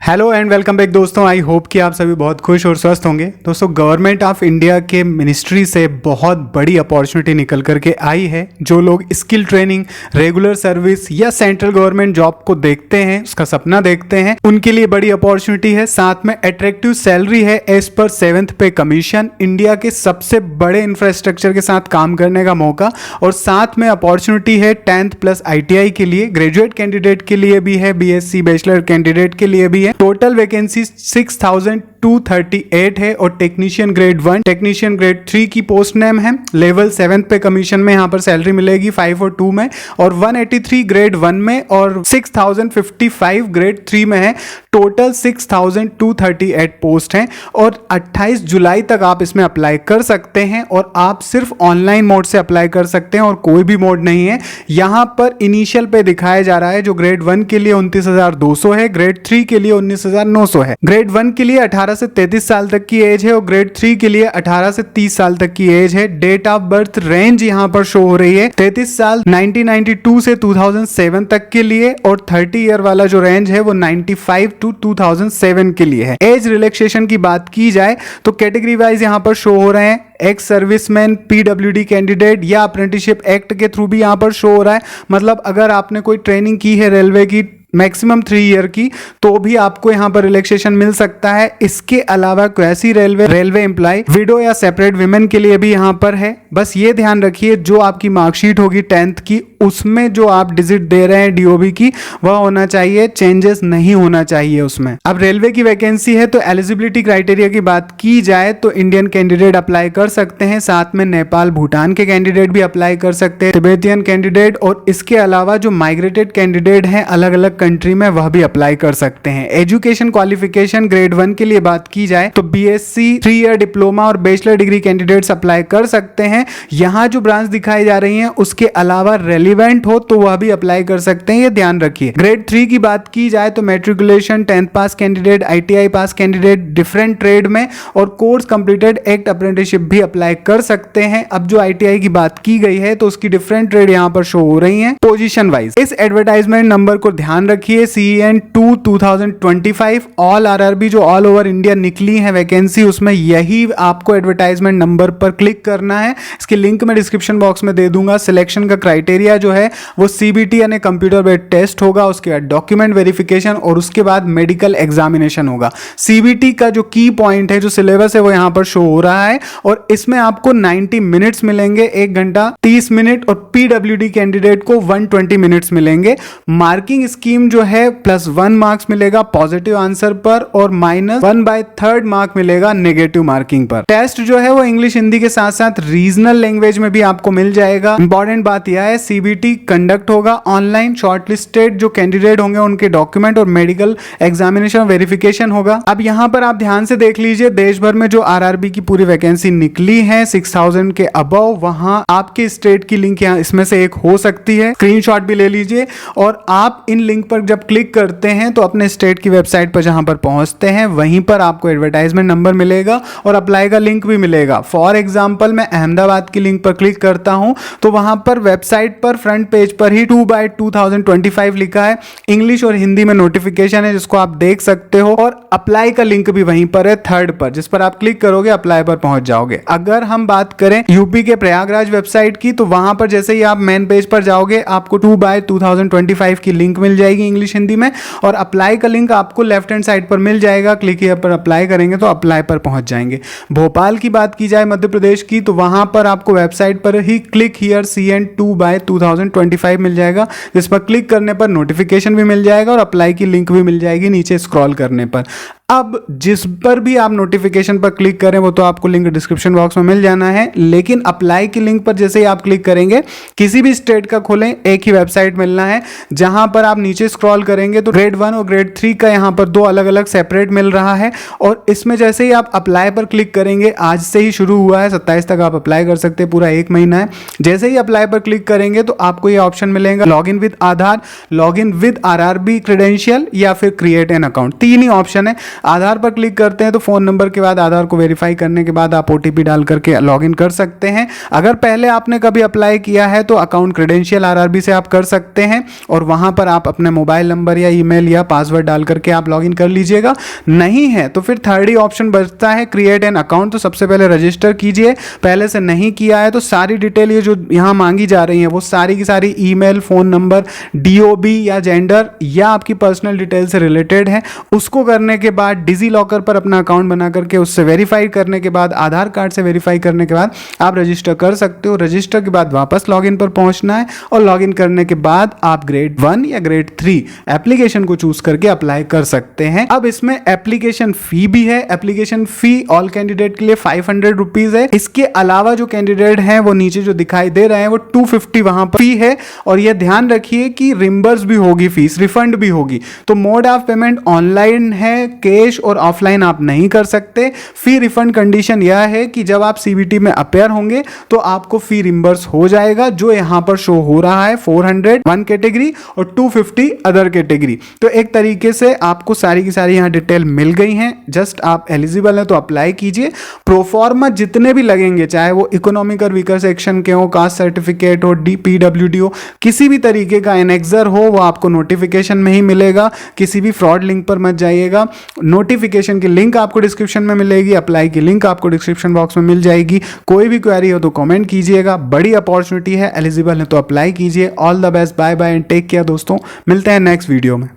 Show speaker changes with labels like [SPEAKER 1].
[SPEAKER 1] Hello and welcome back दोस्तों। I hope कि आप सभी बहुत खुश और स्वस्थ होंगे। दोस्तों, गवर्नमेंट ऑफ इंडिया के मिनिस्ट्री से बहुत बड़ी अपॉर्चुनिटी निकल करके आई है। जो लोग स्किल ट्रेनिंग, रेगुलर सर्विस या सेंट्रल गवर्नमेंट जॉब को देखते हैं, उसका सपना देखते हैं, उनके लिए बड़ी अपॉर्चुनिटी है। साथ में अट्रैक्टिव सैलरी है एज पर 7th पे कमीशन, इंडिया के सबसे बड़े इंफ्रास्ट्रक्चर के साथ काम करने का मौका, और साथ में अपॉर्चुनिटी है 10th प्लस ITI के लिए, ग्रेजुएट कैंडिडेट के लिए भी है, BSc बैचलर कैंडिडेट के लिए भी है। टोटल वैकेंसी 6238 है और टेक्नीशियन ग्रेड 1, टेक्नीशियन ग्रेड 3 की पोस्ट नेम है। लेवल 7 पे कमीशन में यहाँ पर सैलरी मिलेगी 5 और 2 में, और 183 ग्रेड 1 में और 6055 ग्रेड 3 में है। टोटल 6238 पोस्ट हैं और 28 जुलाई तक आप इसमें अप्लाई कर सकते हैं, और आप सिर्फ ऑनलाइन मोड से अप्लाई कर सकते हैं और कोई भी मोड नहीं है। यहाँ पर इनिशियल पे दिखाया जा रहा है जो ग्रेड 1 के लिए 29,200 है, ग्रेड 3 के लिए 19,900 है। ग्रेड 1 के लिए 18 से 33 साल तक की एज है और ग्रेड 3 के लिए 18 से 30 साल तक की एज है। डेट ऑफ बर्थ रेंज यहाँ पर शो हो रही है 33 साल 1992 से 2007 तक के लिए, और 30 ईयर वाला जो रेंज है वो 95 टू 2007 के लिए है। एज रिलैक्सेशन की बात की जाए तो कैटेगरी वाइज यहाँ पर शो हो रहे हैं। एक्स सर्विसमैन, PWD कैंडिडेट या अप्रेंटिसशिप एक्ट के थ्रू भी यहाँ पर शो हो रहा है। मतलब अगर आपने कोई ट्रेनिंग की है रेलवे की मैक्सिमम 3 ईयर की, तो भी आपको यहाँ पर रिलैक्सेशन मिल सकता है। इसके अलावा क्वैसी रेलवे एम्प्लॉय, विडो या सेपरेट विमेन के लिए भी यहाँ पर है। बस ये ध्यान रखिए जो आपकी मार्कशीट होगी 10th की, उसमें जो आप डिजिट दे रहे हैं DOB की, वह होना चाहिए, चेंजेस नहीं होना चाहिए उसमें। अब रेलवे की वैकेंसी है तो एलिजिबिलिटी क्राइटेरिया की बात की जाए तो इंडियन कैंडिडेट अप्लाई कर सकते हैं, साथ में नेपाल भूटान के कैंडिडेट भी अप्लाई कर सकते हैं, तिब्बतियन कैंडिडेट, और इसके अलावा जो माइग्रेटेड कैंडिडेट हैं अलग अलग कंट्री में, वह भी अप्लाई कर सकते हैं। एजुकेशन क्वालिफिकेशन ग्रेड 1 के लिए बात की जाए तो BSc 3 ईयर डिप्लोमा और बैचलर डिग्री कैंडिडेट्स अप्लाई कर सकते हैं। यहाँ जो ब्रांच दिखाई जा रही है उसके अलावा रेलिवेंट हो तो वह भी अप्लाई कर सकते हैं, ये ध्यान रखिए। ग्रेड 3 की बात की जाए तो मैट्रिकुलेशन, 10th पास कैंडिडेट, ITI पास कैंडिडेट, डिफरेंट ट्रेड में और कोर्स कंप्लीटेड एक्ट अप्रेंटिसशिप भी अप्लाई कर सकते हैं। अब जो ITI की बात की गई है तो उसकी डिफरेंट ट्रेड यहाँ पर शो हो रही है पोजीशन वाइज। इस एडवर्टाइजमेंट नंबर को ध्यान रखिए, CEN2 2025 ऑल RRB जो ऑल ओवर इंडिया निकली है वैकेंसी, उसमें यही आपको एडवर्टाइजमेंट नंबर पर क्लिक करना है। इसकी लिंक मैं डिस्क्रिप्शन बॉक्स में दे दूंगा। सिलेक्शन का क्राइटेरिया जो है वो CBT यानी कंप्यूटर बेस्ड टेस्ट होगा, उसके बाद डॉक्यूमेंट वेरिफिकेशन और उसके बाद मेडिकल एग्जामिनेशन होगा। CBT का जो की पॉइंट है, जो सिलेबस है, वो यहाँ पर शो हो रहा है और इसमें आपको 90 मिनट्स मिलेंगे, 1 घंटा 30 मिनट, और PWD कैंडिडेट को 120 मिनट्स मिलेंगे। मार्किंग स्कीम जो है +1 मार्क्स मिलेगा पॉजिटिव आंसर पर और -1/3 मार्क मिलेगा नेगेटिव मार्किंग पर। टेस्ट जो है वो इंग्लिश हिंदी के साथ साथ रीजनल लैंग्वेज में भी आपको मिल जाएगा। इंपॉर्टेंट बात यह है CBT कंडक्ट होगा ऑनलाइन, शॉर्टलिस्टेड जो कैंडिडेट होंगे उनके डॉक्यूमेंट और मेडिकल एग्जामिनेशन वेरिफिकेशन होगा। अब यहाँ पर आप ध्यान से देख लीजिए, देश भर में जो RRB की पूरी वैकेंसी निकली है 6000 के अबव, वहां आपके स्टेट की लिंक यहाँ इसमें से एक हो सकती है। स्क्रीनशॉट भी ले लीजिए और आप इन लिंक पर जब क्लिक करते हैं तो अपने स्टेट की वेबसाइट पर जहां पर पहुंचते हैं वहीं पर आपको एडवर्टाइजमेंट नंबर मिलेगा और अप्लाई का लिंक भी मिलेगा। फॉर एग्जांपल मैं अहमदाबाद की लिंक पर क्लिक करता हूं तो वहां पर वेबसाइट पर फ्रंट पेज पर ही 2/2025 लिखा है, इंग्लिश और हिंदी में नोटिफिकेशन है जिसको आप देख सकते हो, और अप्लाई का लिंक भी वहीं पर है 3rd पर, जिस पर आप क्लिक करोगे अप्लाई पर पहुंच जाओगे। अगर हम बात करें यूपी के प्रयागराज वेबसाइट की तो वहां पर जैसे ही आप मेन पेज पर जाओगे आपको 2/2025 की लिंक मिल जाएगी इंग्लिश हिंदी में, और अप्लाई का लिंक आपको लेफ्ट हैंड साइड पर मिल जाएगा। क्लिक हियर पर अप्लाई करेंगे तो अप्लाई पर पहुंच जाएंगे। भोपाल की बात की जाए मध्य प्रदेश की तो वहां पर आपको वेबसाइट पर ही क्लिक हियर CN2/2025 मिल जाएगा, जिस पर क्लिक करने पर नोटिफिकेशन भी मिल जाएगा और अप्लाई की लिंक भी मिल जाएगी नीचे स्क्रॉल करने पर। अब जिस पर भी आप नोटिफिकेशन पर क्लिक करें वो तो आपको लिंक डिस्क्रिप्शन बॉक्स में मिल जाना है, लेकिन अप्लाई की लिंक पर जैसे ही आप क्लिक करेंगे किसी भी स्टेट का खोलें एक ही वेबसाइट मिलना है, जहां पर आप नीचे स्क्रॉल करेंगे तो ग्रेड 1 और ग्रेड 3 का यहां पर 2 अलग अलग सेपरेट मिल रहा है, और इसमें जैसे ही आप अप्लाई पर क्लिक करेंगे, आज से ही शुरू हुआ है, 27 तक आप अप्लाई कर सकते हैं, पूरा 1 महीना है। जैसे ही अप्लाई पर क्लिक करेंगे तो आपको ये ऑप्शन मिलेगा log in with Aadhaar, log in with RRB credential या फिर create an account. 3 he option है। आधार पर क्लिक करते हैं तो फ़ोन नंबर के बाद आधार को वेरीफाई करने के बाद आप OTP डाल करके लॉगिन कर सकते हैं। अगर पहले आपने कभी अप्लाई किया है तो अकाउंट क्रेडेंशियल RRB से आप कर सकते हैं और वहां पर आप अपने मोबाइल नंबर या ईमेल या पासवर्ड डाल करके आप लॉगिन कर लीजिएगा। नहीं है तो फिर थर्ड ही ऑप्शन बचता है क्रिएट एन अकाउंट। तो सबसे पहले रजिस्टर कीजिए, पहले से नहीं किया है तो सारी डिटेल ये जो यहाँ मांगी जा रही है वो सारी की सारी ईमेल, फ़ोन नंबर, DOB या जेंडर या आपकी पर्सनल डिटेल से रिलेटेड है। उसको करने के बाद डिजी लॉकर पर अपना अकाउंट बना करके उससे वेरीफाई करने के बाद आधार कार्ड से वेरीफाई करने के बाद आप रजिस्टर कर सकते हो। रजिस्टर के बाद वापस लॉगिन पर पहुंचना है और लॉगिन करने के बाद आप ग्रेड 1 या ग्रेड 3 एप्लीकेशन को चूज करके अप्लाई कर सकते हैं। अब इसमें एप्लीकेशन फी भी है। एप्लीकेशन फी ऑल कैंडिडेट के लिए 500 रुपीज है। इसके अलावा जो कैंडिडेट हैं वो नीचे जो दिखाई दे रहे हैं वो 250 वहां पर फी है। और यह ध्यान रखिए कि रिम्बर्स भी होगी, फीस रिफंड भी होगी। तो मोड ऑफ पेमेंट ऑनलाइन है, कैश और ऑफलाइन आप नहीं कर सकते। फी रिफंड कंडीशन यह है कि जब आप CBT में अपेयर होंगे तो आपको फी रिम्बर्स हो जाएगा, जो यहां पर शो हो रहा है 400 वन कैटेगरी और 250 अदर कैटेगरी। तो एक तरीके से आपको सारी की सारी यहां डिटेल मिल गई हैं। जस्ट आप एलिजिबल हैं तो अप्लाई कीजिए। प्रोफॉर्मा जितने भी लगेंगे, चाहे वो इकोनॉमिक और वीकर सेक्शन के हो, कास्ट सर्टिफिकेट हो, PWD हो, किसी भी तरीके का एनेक्सर हो, वो आपको नोटिफिकेशन में ही मिलेगा। किसी भी फ्रॉड लिंक पर मत जाइएगा। नोटिफिकेशन की लिंक आपको डिस्क्रिप्शन में मिलेगी, अप्लाई की लिंक आपको डिस्क्रिप्शन बॉक्स में मिल जाएगी। कोई भी क्वेरी हो तो कमेंट कीजिएगा। बड़ी अपॉर्चुनिटी है, एलिजिबल है तो अप्लाई कीजिए। All the best, bye bye and take care दोस्तों। मिलते हैं नेक्स्ट वीडियो में।